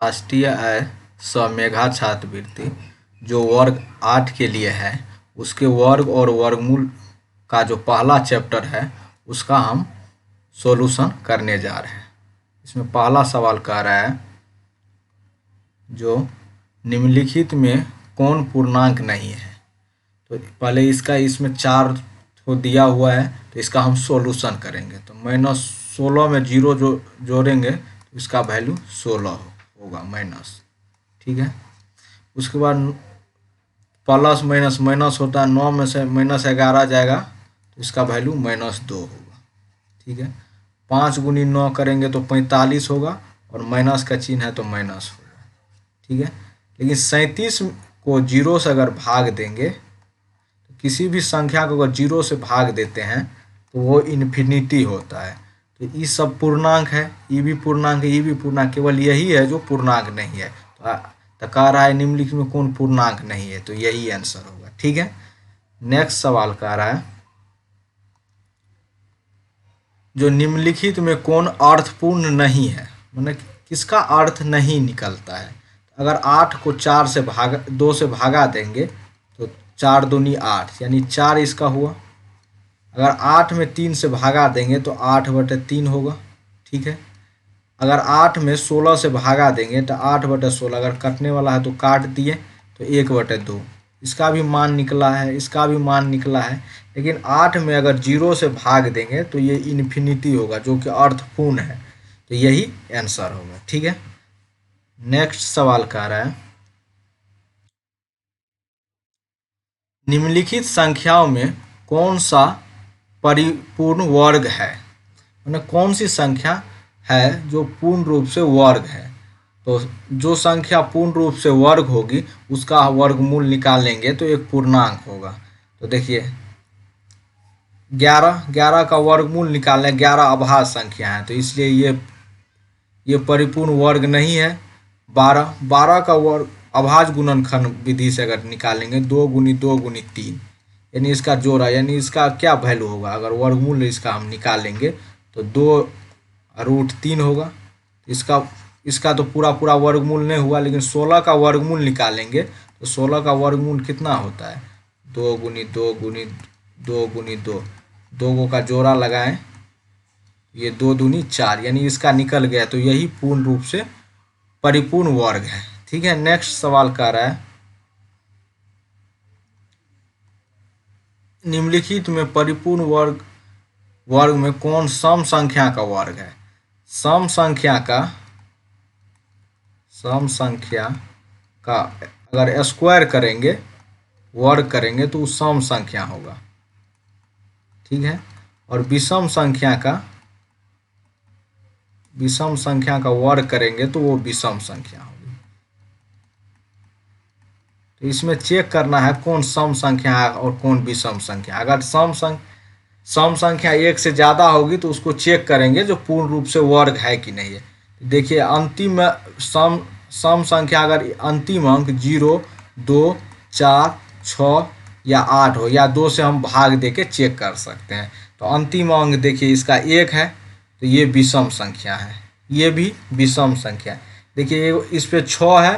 राष्ट्रीय आय स्वमेधा छात्रवृत्ति जो वर्ग 8 के लिए है, उसके वर्ग और वर्गमूल का जो पहला चैप्टर है उसका हम सॉल्यूशन करने जा रहे हैं। इसमें पहला सवाल कह रहा है जो निम्नलिखित में कौन पूर्णांक नहीं है। तो पहले इसमें 4 को दिया हुआ है, तो इसका हम सॉल्यूशन करेंगे। तो -16 में 0 जो जोड़ेंगे तो इसका वैल्यू 16 होगा माइनस। ठीक है, उसके बाद प्लस माइनस माइनस होता है, 9 में से -11 जाएगा तो इसका वैल्यू -2 होगा। ठीक है, 5 गुनी 9 करेंगे तो 45 होगा और माइनस का चिन्ह है तो माइनस होगा। ठीक है, लेकिन 37 को 0 से अगर भाग देंगे, तो किसी भी संख्या को अगर 0 से भाग देते हैं तो वो इन्फिनिटी होता है। तो ये सब पूर्णांक है, ये भी पूर्णांक है, ये भी पूर्णांक, केवल यही है जो पूर्णांक नहीं है। तो कह रहा है निम्नलिखित में कौन पूर्णांक नहीं है, तो यही आंसर होगा। ठीक है, नेक्स्ट सवाल कह रहा है जो निम्नलिखित में कौन अर्थपूर्ण नहीं है, मतलब किसका अर्थ नहीं निकलता है। अगर 8 को 2 से भागा देंगे तो 4 दूनी 8 यानी 4 इसका हुआ। अगर 8 में 3 से भागा देंगे तो 8/3 होगा। ठीक है, अगर 8 में 16 से भागा देंगे तो 8/16, अगर कटने वाला है तो काट दिए तो 1/2, इसका भी मान निकला है, इसका भी मान निकला है। लेकिन 8 में अगर 0 से भाग देंगे तो ये इन्फिनिटी होगा जो कि अर्थपूर्ण है, तो यही आंसर होगा। ठीक है, नेक्स्ट सवाल कह रहा है निम्नलिखित संख्याओं में कौन सा परिपूर्ण वर्ग है, मतलब कौन सी संख्या है जो पूर्ण रूप से वर्ग है। तो जो संख्या पूर्ण रूप से वर्ग होगी उसका वर्गमूल निकालेंगे तो एक पूर्णांक होगा। तो देखिए 11 का वर्गमूल निकालने, 11 अभाज्य संख्या है तो इसलिए ये परिपूर्ण वर्ग नहीं है। 12 का वर्ग अभाज्य गुणनखंड विधि से अगर निकालेंगे 2 गुनी 2 गुनी 3 यानी इसका जोड़ा, यानी इसका क्या वैल्यू होगा, अगर वर्गमूल इसका हम निकालेंगे तो 2√3 होगा। इसका तो पूरा वर्गमूल नहीं हुआ, लेकिन 16 का वर्गमूल निकालेंगे तो 16 का वर्गमूल कितना होता है, 2 गुनी 2 गुनी 2 गुनी 2, 2 का जोड़ा लगाएं, ये 2 दूनी 4 यानी इसका निकल गया, तो यही पूर्ण रूप से परिपूर्ण वर्ग है। ठीक है, नेक्स्ट सवाल कह रहा है निम्नलिखित में परिपूर्ण वर्ग में कौन सम संख्या का वर्ग है। सम संख्या का अगर स्क्वायर करेंगे, वर्ग करेंगे तो वो सम संख्या होगा। ठीक है, और विषम संख्या का वर्ग करेंगे तो वो विषम संख्या होगी। तो इसमें चेक करना है कौन सम संख्या है और कौन विषम संख्या। अगर सम संख्या 1 से ज़्यादा होगी तो उसको चेक करेंगे जो पूर्ण रूप से वर्ग है कि नहीं है। देखिए अंतिम सम संख्या अगर अंतिम अंक 0, 2, 4, 6 या 8 हो, या 2 से हम भाग दे के चेक कर सकते हैं। तो अंतिम अंक देखिए इसका 1 है तो ये विषम संख्या है, ये भी विषम संख्या है। देखिए इस पे 6 है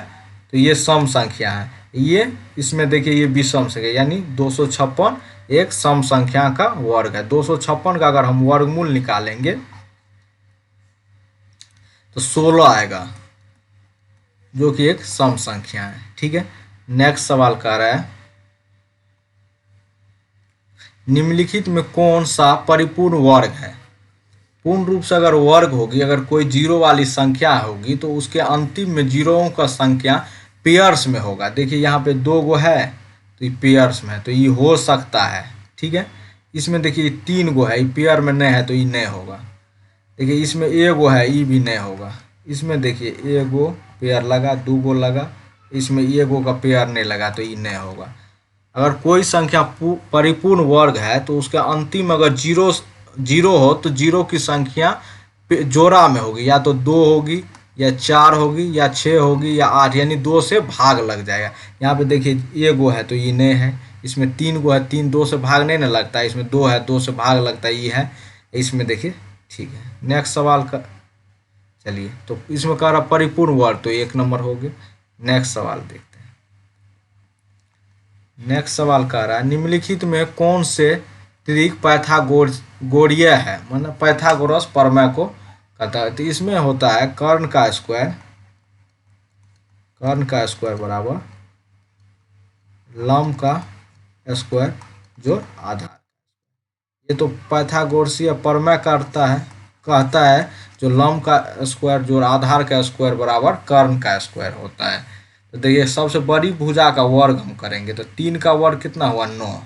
तो ये सम संख्या है, ये इसमें देखिए ये विषम संख्या यानी 256 एक सम संख्या का वर्ग है। 256 का अगर हम वर्गमूल निकालेंगे तो 16 आएगा जो कि एक सम संख्या है। ठीक है, नेक्स्ट सवाल कह रहा है निम्नलिखित में कौन सा परिपूर्ण वर्ग है। पूर्ण रूप से अगर वर्ग होगी, अगर कोई 0 वाली संख्या होगी तो उसके अंतिम में 0 का संख्या पेयर्स में होगा। देखिए यहाँ पे 2 गो है तो ये पेयर्स में है, तो ये हो सकता है। ठीक है, इसमें देखिए 3 गो है, ये पेयर में नहीं है तो ये नहीं होगा। देखिए इसमें 1 गो है, ये भी नहीं होगा। इसमें देखिए 1 गो पेयर लगा, 2 गो लगा, इसमें 1 गो का पेयर नहीं लगा तो ये नहीं होगा। अगर कोई संख्या परिपूर्ण वर्ग है तो उसके अंतिम अगर 0 हो तो 0 की संख्या जोड़ा में होगी, या तो 2 होगी या 4 होगी या 6 होगी या 8, यानी 2 से भाग लग जाएगा। यहाँ पे देखिए 1 गो है तो ये नहीं है, इसमें 3 गो है, 3 2 से भाग नहीं ना लगता है, इसमें 2 है 2 से भाग लगता है, ये है, इसमें देखिए। ठीक है, नेक्स्ट सवाल का चलिए, तो इसमें कह रहा परिपूर्ण वर्ग, तो 1 नंबर हो गया। नेक्स्ट सवाल देखते हैं। नेक्स्ट सवाल कह रहा है निम्नलिखित में कौन से त्रिक पैथागोरीय है, मतलब पैथागोरस प्रमेय को कहता है। तो इसमें होता है कर्ण का स्क्वायर बराबर लंब का स्क्वायर जोड़ आधार। ये तो पाइथागोरसीय प्रमेय कहता है जो लंब का स्क्वायर जोड़ आधार का स्क्वायर बराबर कर्ण का स्क्वायर होता है। तो देखिए सबसे बड़ी भुजा का वर्ग हम करेंगे तो 3 का वर्ग कितना हुआ 9,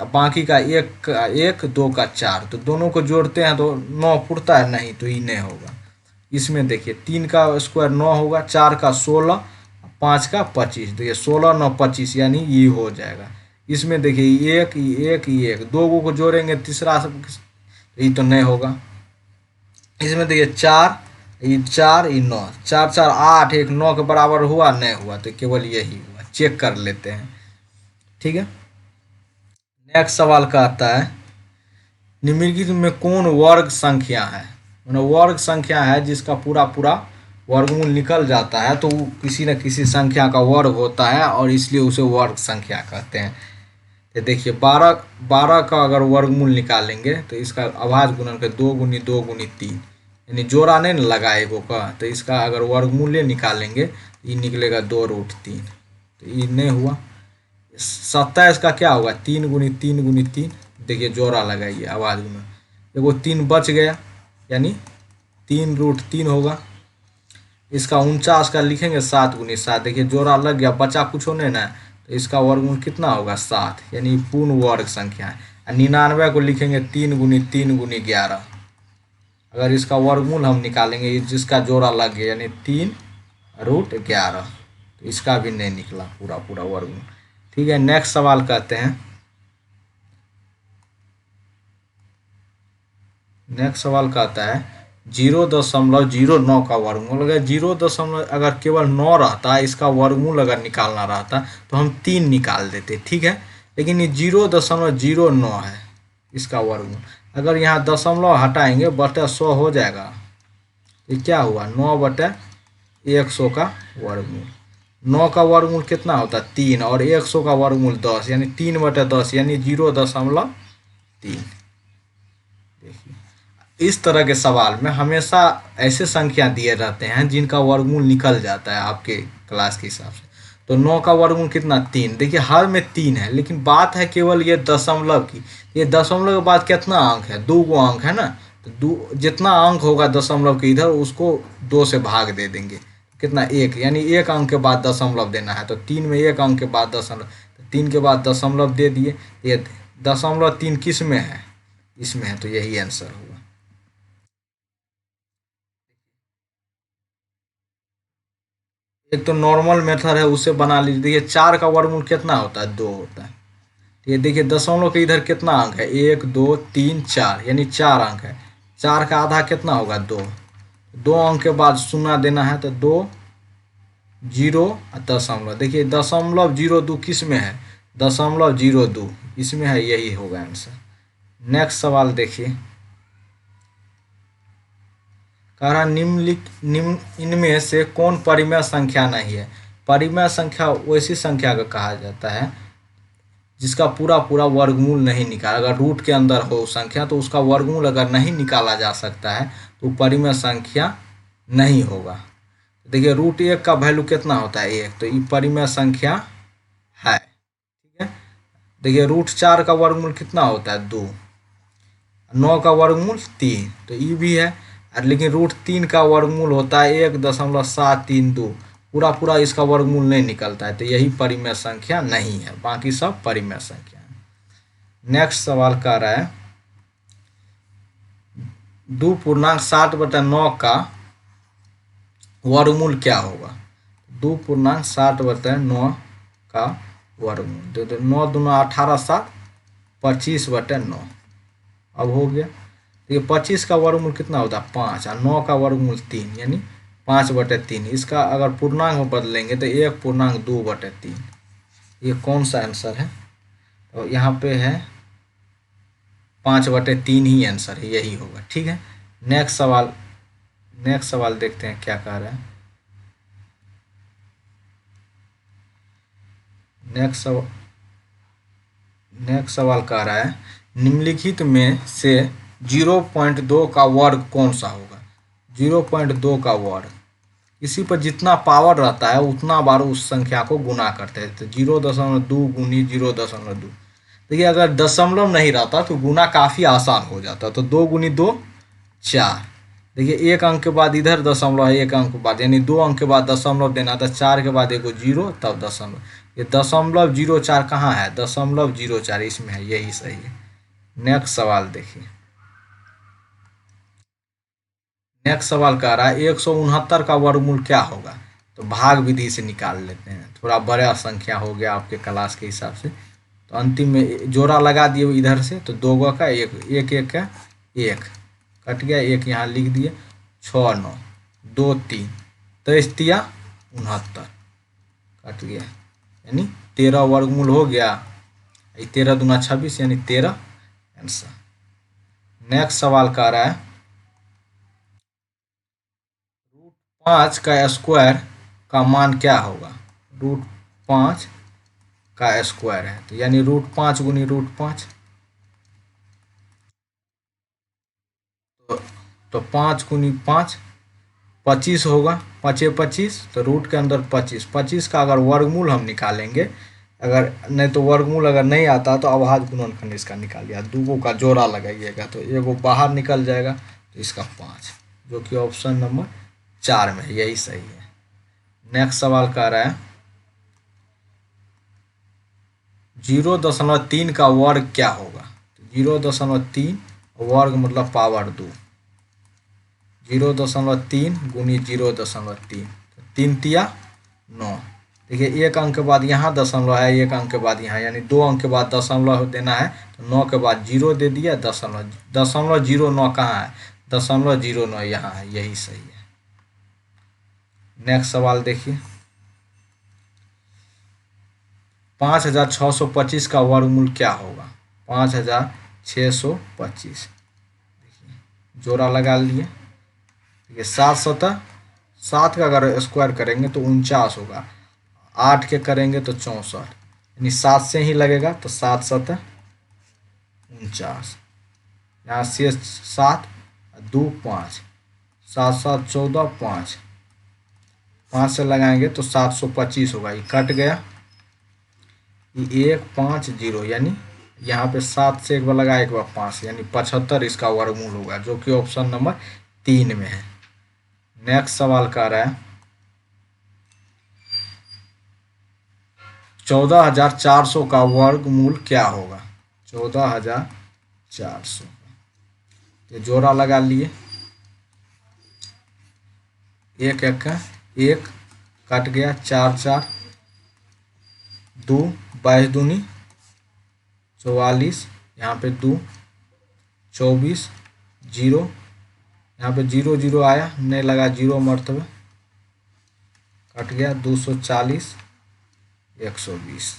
बाकी का 1 2 का 4, तो दोनों को जोड़ते हैं तो 9 फुटता है, नहीं तो ये नहीं होगा। इसमें देखिए 3 का स्क्वायर 9 होगा, 4 का 16, 5 का 25, देखिए 16 9 25 यानी ये हो जाएगा। इसमें देखिए एक दो को जोड़ेंगे तीसरा ये तो नहीं होगा। इसमें देखिए 4 ये 9, 4 4 8, 1 9 के बराबर हुआ नहीं हुआ, तो केवल यही हुआ, चेक कर लेते हैं। ठीक है, नेक्स्ट सवाल का आता है निम्नलिखित में कौन वर्ग संख्या है, वर्ग संख्या है जिसका पूरा वर्गमूल निकल जाता है तो किसी न किसी संख्या का वर्ग होता है और इसलिए उसे वर्ग संख्या कहते हैं। तो देखिए 12 का अगर वर्गमूल निकालेंगे तो इसका अभाज्य गुणन के 2 गुनी 2 गुनी 3, यानी जोड़ा नहीं लगा एगो का, तो इसका अगर वर्गमूल्य निकालेंगे तो ये निकलेगा 2√3, तो ये नहीं हुआ। 27 का क्या होगा 3 गुनी 3 गुनी 3, देखिए जोड़ा लगाइए अभाज्य गुणन, एगो 3 बच गया यानी 3√3 होगा। इसका 49 का लिखेंगे 7 गुनी 7, देखिए जोड़ा लग गया, बचा कुछ होने ना, तो इसका वर्गमूल कितना होगा 7, यानी पूर्ण वर्ग संख्या है। 99 को लिखेंगे 3 गुनी 3 गुनी 11, अगर इसका वर्गमूल हम निकालेंगे जिसका जोड़ा लग गया यानी 3√11, तो इसका भी नहीं निकला पूरा वर्गमूल। ठीक है, नेक्स्ट सवाल कहते हैं, नेक्स्ट सवाल कहता है 0.09 का वर्गमूल, अगर 0. अगर केवल 9 रहता है, इसका वर्गमूल अगर निकालना रहता तो हम 3 निकाल देते, ठीक है, लेकिन ये 0.09 है इसका वर्गमूल। अगर यहाँ दशमलव हटाएंगे बटे 100 हो जाएगा, ये क्या हुआ 9/100 का वर्गमूल। 9 का वर्गमूल कितना होता है 3 और 100 का वर्गमूल 10, यानी 3/10 यानी 0.3। देखिए इस तरह के सवाल में हमेशा ऐसे संख्या दिए रहते हैं जिनका वर्गमूल निकल जाता है आपके क्लास के हिसाब से। तो 9 का वर्गमूल कितना 3, देखिए हर में 3 है, लेकिन बात है केवल ये दशमलव की। ये दशमलव के बाद कितना अंक है 2 गो अंक है ना, तो जितना अंक होगा दशमलव के इधर उसको 2 से भाग दे देंगे, कितना 1, यानी 1 अंक के बाद दशमलव देना है। तो 3 में 1 अंक के बाद दशमलव, तो 3 के बाद दशमलव दे दिए। ये 0.3 किस में है, इसमें है, तो यही आंसर हुआ। एक तो नॉर्मल मेथड है उसे बना लीजिए। देखिए 4 का वर्गमूल कितना होता है 2 होता है। ये देखिए दशमलव के इधर कितना अंक है 1 2 3 4, यानी 4 अंक है। 4 का आधा कितना होगा 2, 2 अंक के बाद शून्य देना है, तो 2 0 दशमलव, देखिए 0.02 किस में है 0.02, इसमें है, यही होगा आंसर। नेक्स्ट सवाल देखिए, कह रहा निम्न इनमें से कौन परिमेय संख्या नहीं है। परिमेय संख्या वैसी संख्या को कहा जाता है जिसका पूरा वर्गमूल नहीं निकाला, अगर रूट के अंदर हो संख्या तो उसका वर्गमूल अगर नहीं निकाला जा सकता है तो परिमेय संख्या नहीं होगा। देखिए √1 का वैल्यू कितना होता है 1, तो ये परिमेय संख्या है। ठीक है, देखिए √4 का वर्गमूल कितना होता है 2, 9 का वर्गमूल 3, तो ये भी है। लेकिन √3 का वर्गमूल होता है 1.732, पूरा इसका वर्गमूल नहीं निकलता है, तो यही परिमेय संख्या नहीं है, बाकी सब परिमेय संख्या है। नेक्स्ट सवाल कह रहा है 2.60/9 का वर्गमूल क्या होगा। 2.60/9 का वर्गमूल, तो 9 दूना 18 7 25/9, अब हो गया। ये 25 का वर्गमूल कितना होता है 5 और 9 का वर्गमूल 3, यानी 5/3। इसका अगर पूर्णांक में बदलेंगे तो 1.2/3। ये कौन सा आंसर है, तो यहाँ पे है 5/3 ही आंसर है, यही होगा। ठीक है, नेक्स्ट सवाल नेक्स्ट सवाल देखते हैं क्या कह रहा है। नेक्स्ट सवाल कह रहा है निम्नलिखित में से 0.2 का वर्ग कौन सा होगा। 0.2 का वर्ग, इसी पर जितना पावर रहता है उतना बार उस संख्या को गुना करते हैं। तो 0.2 गुनी 0.2, देखिए अगर दशमलव नहीं रहता तो गुना काफ़ी आसान हो जाता। तो 2 गुनी 2 4, देखिए एक अंक के बाद इधर दशमलव है, एक अंक के बाद यानी 2 अंक के बाद दशमलव देना था, 4 के बाद एगो जीरो तब दशमलव। ये 0.04 कहाँ है, 0.04 इसमें है, यही सही है। नेक्स्ट सवाल देखिए। नेक्स्ट सवाल कह रहा है 169 का वर्गमूल क्या होगा। तो भाग विधि से निकाल लेते हैं, थोड़ा बड़ा संख्या हो गया आपके क्लास के हिसाब से। तो अंतिम में जोड़ा लगा दिए इधर से, तो 2 का एक, एक एक का एक कट गया, एक यहाँ लिख दिए, 6 9 2 3 23 तिया 69 कट गया, यानी 13 वर्गमूल हो गया। 13 दूना 26 यानी 13 आंसर। नेक्स्ट सवाल कह रहा है 5 का स्क्वायर का मान क्या होगा। √5 का स्क्वायर है, तो यानी √5 गुनी √5, तो 5 गुनी 5 25 होगा, 5 25, तो रूट के अंदर 25, 25 का अगर वर्गमूल हम निकालेंगे, अगर नहीं तो वर्गमूल अगर नहीं आता तो अभाज्य गुणनखंड इसका निकालिए, दूगों का जोड़ा लगाइएगा तो एगो बाहर निकल जाएगा, तो इसका 5, जो कि ऑप्शन नंबर 4 में है, यही सही है। नेक्स्ट सवाल कह रहा है 0.3 का वर्ग क्या होगा। 0.3 वर्ग मतलब पावर 2, 0.3 गुनी 0.3, 3 तिया 9, देखिए एक अंक के बाद यहाँ दशमलव है, एक अंक के बाद यहाँ, यानी 2 अंक के बाद दशमलव देना है, तो 9 के बाद 0 दे दिया, दशमलव 09 कहाँ है, 0.09 यहाँ है, यही सही है। नेक्स्ट सवाल देखिए 5625 का वर्गमूल क्या होगा। 5625, देखिए जोड़ा लगा लिए, देखिए 7 7 7 का अगर स्क्वायर करेंगे तो 49 होगा, 8 के करेंगे तो 64, यानी 7 से ही लगेगा, तो 7 7 49, यहाँ से 7 2 5, 7 7 14 5, 5 से लगाएंगे तो 725 होगा, ये कट गया, ये 1 5 0, यानी यहाँ पे 7 से एक बार लगा, एक बार 5, यानी 75 इसका वर्गमूल होगा, जो कि ऑप्शन नंबर 3 में है। नेक्स्ट सवाल कह रहा है 14,400 का वर्गमूल क्या होगा। 14,400, ये जोड़ा लगा लिए, एक एक का एक कट गया, 4 4 2 22 दूनी 44, यहाँ पे 2 24 0, यहाँ पे 0 0 आया, नहीं लगा 0 मरतबे, कट गया, 240 120,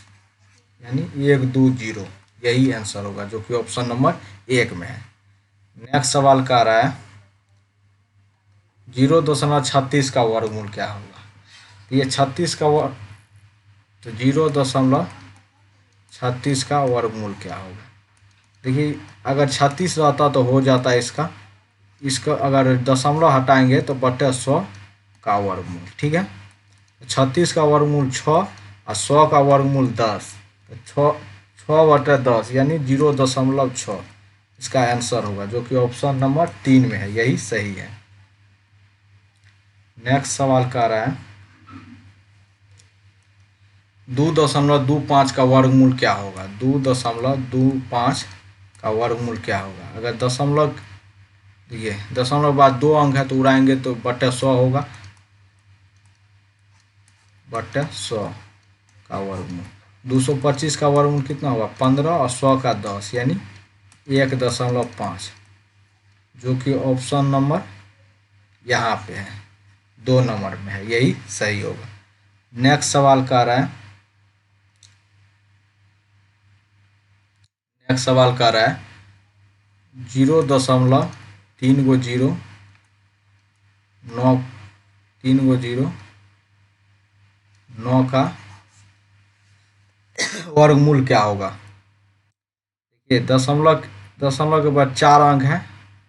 यानी 1 2 0, यही आंसर होगा, जो कि ऑप्शन नंबर 1 में है। नेक्स्ट सवाल कह रहा है 0.36 का वर्गमूल क्या होगा। तो ये 36 का वर्ग, तो 0.36 का वर्गमूल क्या होगा। देखिए अगर 36 रहता तो हो जाता इसका अगर दशमलव हटाएंगे तो बटे 100 का वर्गमूल, ठीक है। 36 का वर्गमूल 6 और 100 का वर्गमूल 10, तो 6 बटे 10 यानी 0.6 इसका आंसर होगा, जो कि ऑप्शन नंबर 3 में है, यही सही है। नेक्स्ट सवाल कह रहा है 2.25 का वर्गमूल क्या होगा। 2.25 का वर्गमूल क्या होगा। अगर दशमलव, देखिए दशमलव बाद 2 अंक है तो उड़ाएंगे तो बटे 100 होगा, बटे 100 का वर्गमूल। 225 का वर्गमूल कितना होगा, 15 और 100 का 10, यानी 1.5, जो कि ऑप्शन नंबर यहाँ पे है, 2 नंबर में है, यही सही होगा। नेक्स्ट सवाल कह रहा है 0.3 गो 0 9 3 गो 0, 9 का वर्गमूल क्या होगा। देखिए दशमलव दशमलव के बाद 4 अंक हैं,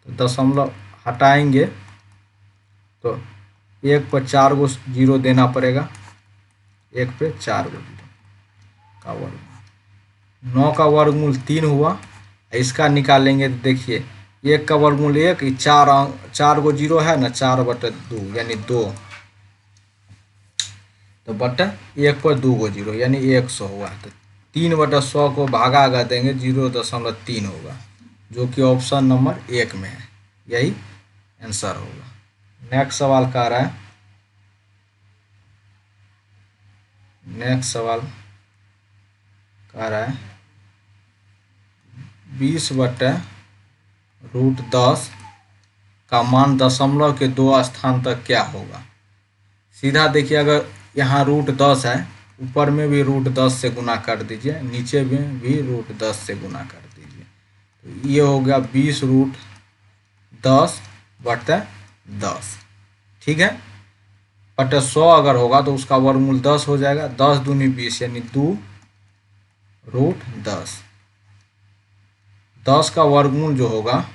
तो दशमलव हटाएंगे तो 1 पर 4 गो 0 देना पड़ेगा, 1 पे 4 गो 0 का वर्गमूल। 9 का वर्गमूल 3 हुआ, इसका निकालेंगे तो देखिए 1 का वर्गमूल 1, 4 गो 0 है ना, 4/2 यानी 2, तो बटा 1 पर 2 गो 0 यानी 100 हुआ। तो 3/100 को भागा अगर देंगे 0.3 होगा, जो कि ऑप्शन नंबर 1 में है, यही आंसर होगा। नेक्स्ट सवाल कह रहा है, नेक्स्ट सवाल कह रहा है 20/√10 का मान दशमलव के 2 स्थान तक क्या होगा। सीधा देखिए, अगर यहाँ √10 है, ऊपर में भी √10 से गुना कर दीजिए, नीचे में भी √10 से गुना कर दीजिए, तो ये हो गया 20/10/10, ठीक है। बटे 100 अगर होगा तो उसका वर्गमूल 10 हो जाएगा, 10 दूनी 20 यानी 2√10। 10 का वर्गमूल जो होगा,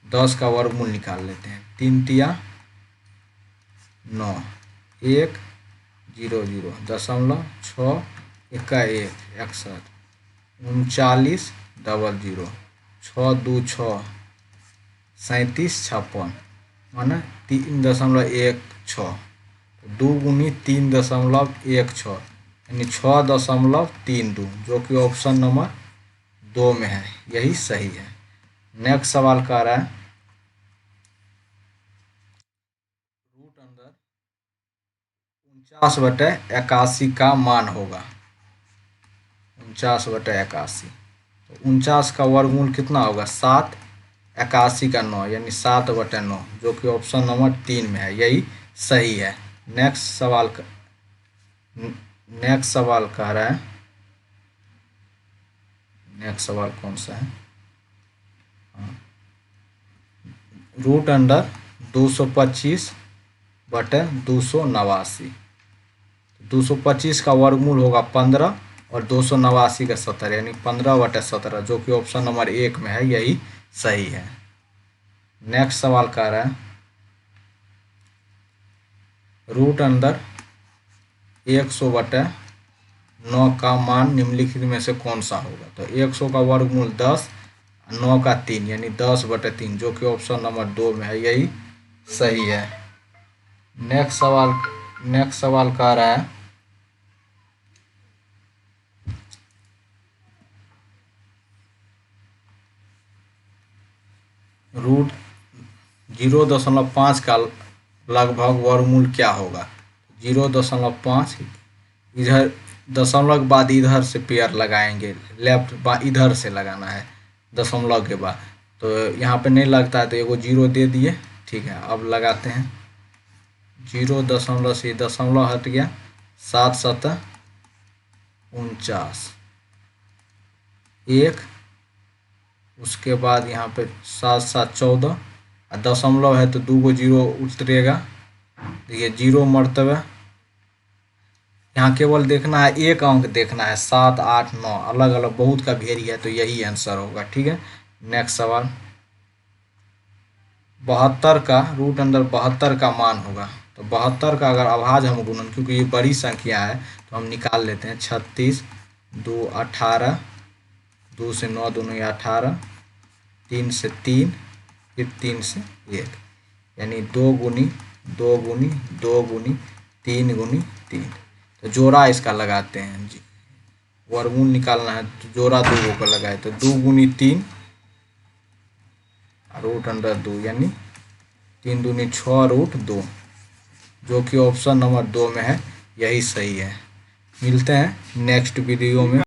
10 का वर्गमूल निकाल लेते हैं। 3 तिया 9, 1 0 0 दशमलव 6 1 61 39 00 6 2 6 37 56 माना 3.16, 2 गुनी 3.16 यानी 6.32, जो कि ऑप्शन नंबर 2 में है, यही सही है। नेक्स्ट सवाल कह रहा है √49/81 का मान होगा। 49/81, तो 49 का वर्गमूल कितना होगा 7, 81 का 9 यानी 7/9, जो कि ऑप्शन नंबर 3 में है, यही सही है। नेक्स्ट सवाल कह रहा है, नेक्स्ट सवाल कौन सा है, √225/289। 225 का वर्गमूल होगा 15 और 289 का 70 यानी 15/17, जो कि ऑप्शन नंबर 1 में है, यही सही है। नेक्स्ट सवाल कह रहा है √100/9 का मान निम्नलिखित में से कौन सा होगा। तो 100 का वर्गमूल 10, 9 का 3 यानी 10/3, जो कि ऑप्शन नंबर 2 में है, यही सही है। नेक्स्ट सवाल कह रहा है √0.5 का लगभग वर्गमूल क्या होगा। 0.5 इधर दशमलव के बाद इधर से पेयर लगाएंगे, लेफ्ट इधर से लगाना है दशमलव के बाद, तो यहाँ पे नहीं लगता है तो एगो 0 दे दिए, ठीक है। अब लगाते हैं 0 से दशमलव हट गया, 7 7 49 1, उसके बाद यहाँ पे 7 7 14, दशमलव है तो 2 गो 0 उतरेगा। देखिए 0 मरतबे यहाँ केवल देखना है, एक अंक देखना है, 7 8 9 अलग अलग बहुत का भेरी है, तो यही आंसर होगा, ठीक है। नेक्स्ट सवाल 72 का √72 का मान होगा। तो 72 का अगर अभाज्य हम गुणन, क्योंकि ये बड़ी संख्या है तो हम निकाल लेते हैं। 36 2 18, 2 से 9 दूनी 18, 3 से 3, फिर 3 से 1 यानी 2 गुनी 2 गुनी 2 गुनी 3 गुनी 3। तो जोड़ा इसका लगाते हैं जी, वर्गमूल निकालना है तो जोड़ा 2 को लगाए, तो 2 गुनी 3 √2 यानी 3 दूनी 6 √2, जो कि ऑप्शन नंबर 2 में है, यही सही है। मिलते हैं नेक्स्ट वीडियो में।